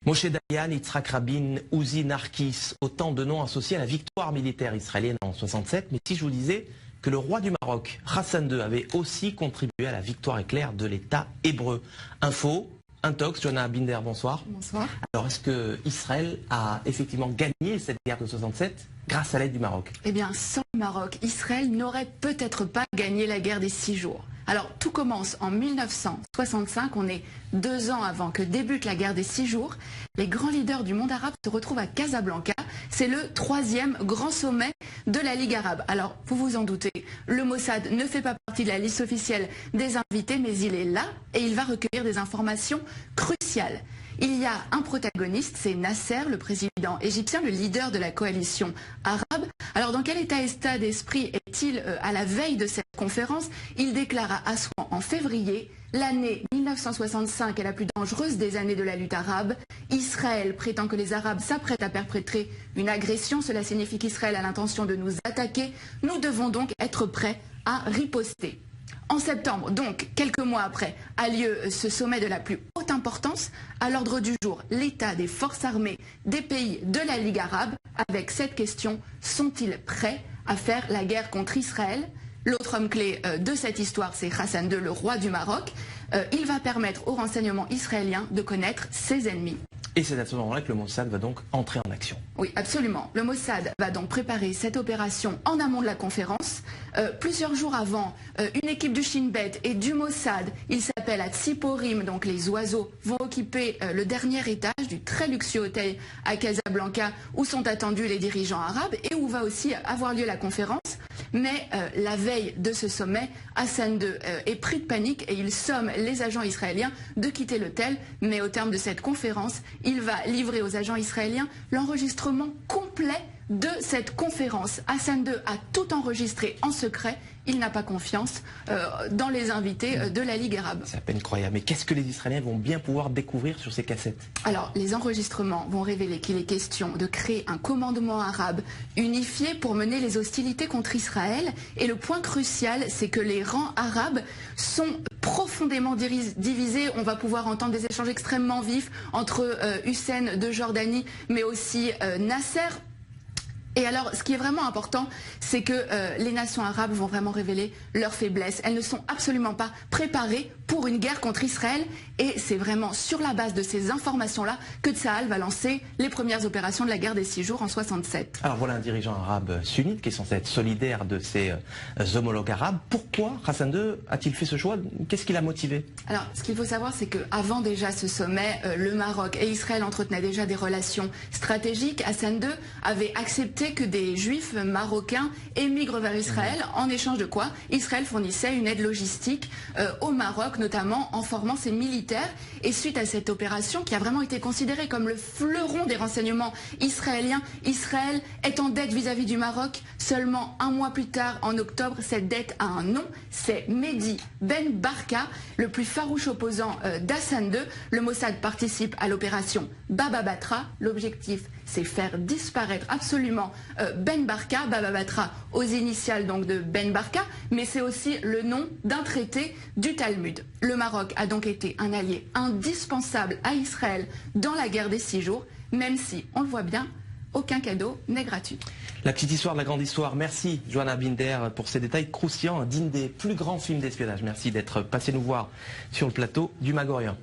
Moshe Dayan, Yitzhak Rabin, Uzi Narkis, autant de noms associés à la victoire militaire israélienne en 67. Mais si je vous disais que le roi du Maroc, Hassan II, avait aussi contribué à la victoire éclair de l'État hébreu. Info, Intox, Johanna Binder, bonsoir. Bonsoir. Alors, est-ce que Israël a effectivement gagné cette guerre de 67 grâce à l'aide du Maroc? Eh bien, sans le Maroc, Israël n'aurait peut-être pas gagné la guerre des 6 jours. Alors, tout commence en 1965, on est 2 ans avant que débute la guerre des 6 jours. Les grands leaders du monde arabe se retrouvent à Casablanca. C'est le 3e grand sommet de la Ligue arabe. Alors, vous vous en doutez, le Mossad ne fait pas partie de la liste officielle des invités, mais il est là et il va recueillir des informations cruciales. Il y a un protagoniste, c'est Nasser, le président égyptien, le leader de la coalition arabe. Alors dans quel état d'esprit est-il à la veille de cette conférence? Il déclare à Assouan en février: l'année 1965 est la plus dangereuse des années de la lutte arabe. Israël prétend que les Arabes s'apprêtent à perpétrer une agression. Cela signifie qu'Israël a l'intention de nous attaquer. Nous devons donc être prêts à riposter. En septembre, donc quelques mois après, a lieu ce sommet de la plus haute importance. À l'ordre du jour, l'état des forces armées des pays de la Ligue arabe, avec cette question: sont-ils prêts à faire la guerre contre Israël? L'autre homme clé de cette histoire, c'est Hassan II, le roi du Maroc. Il va permettre au renseignement israélien de connaître ses ennemis. Et c'est à ce moment-là que le Mossad va donc entrer en action. Oui, absolument. Le Mossad va donc préparer cette opération en amont de la conférence. Plusieurs jours avant, une équipe du Shin Bet et du Mossad, il s'appelle à Tsiporim, donc les oiseaux, vont occuper le dernier étage du très luxueux hôtel à Casablanca où sont attendus les dirigeants arabes et où va aussi avoir lieu la conférence. Mais la veille de ce sommet, Hassan II est pris de panique et il somme les agents israéliens de quitter l'hôtel. Mais au terme de cette conférence, il va livrer aux agents israéliens l'enregistrement complet de cette conférence. Hassan II a tout enregistré en secret. Il n'a pas confiance dans les invités de la Ligue arabe. C'est à peine croyable. Mais qu'est-ce que les Israéliens vont bien pouvoir découvrir sur ces cassettes? Alors, les enregistrements vont révéler qu'il est question de créer un commandement arabe unifié pour mener les hostilités contre Israël. Et le point crucial, c'est que les rangs arabes sont profondément divisés. On va pouvoir entendre des échanges extrêmement vifs entre Hussein de Jordanie, mais aussi Nasser. Et alors, ce qui est vraiment important, c'est que les nations arabes vont vraiment révéler leurs faiblesses. Elles ne sont absolument pas préparées pour une guerre contre Israël. Et c'est vraiment sur la base de ces informations-là que Tsahal va lancer les premières opérations de la guerre des 6 jours en 67. Alors voilà un dirigeant arabe sunnite qui est censé être solidaire de ses homologues arabes. Pourquoi Hassan II a-t-il fait ce choix? Qu'est-ce qui l'a motivé? Alors, ce qu'il faut savoir, c'est qu'avant déjà ce sommet, le Maroc et Israël entretenaient déjà des relations stratégiques. Hassan II avait accepté que des juifs marocains émigrent vers Israël, en échange de quoi Israël fournissait une aide logistique au Maroc, notamment en formant ses militaires. Et suite à cette opération, qui a vraiment été considérée comme le fleuron des renseignements israéliens, Israël est en dette vis-à-vis du Maroc. Seulement un mois plus tard, en octobre, cette dette a un nom, c'est Mehdi Ben Barka, le plus farouche opposant d'Hassan II. Le Mossad participe à l'opération Baba Batra. L'objectif, c'est faire disparaître absolument Ben Barka, Baba Batra aux initiales donc de Ben Barka, mais c'est aussi le nom d'un traité du Talmud. Le Maroc a donc été un allié indispensable à Israël dans la guerre des 6 jours, même si, on le voit bien, aucun cadeau n'est gratuit. La petite histoire de la grande histoire. Merci Johanna Binder pour ces détails croustillants, dignes des plus grands films d'espionnage. Merci d'être passé nous voir sur le plateau du Magorien.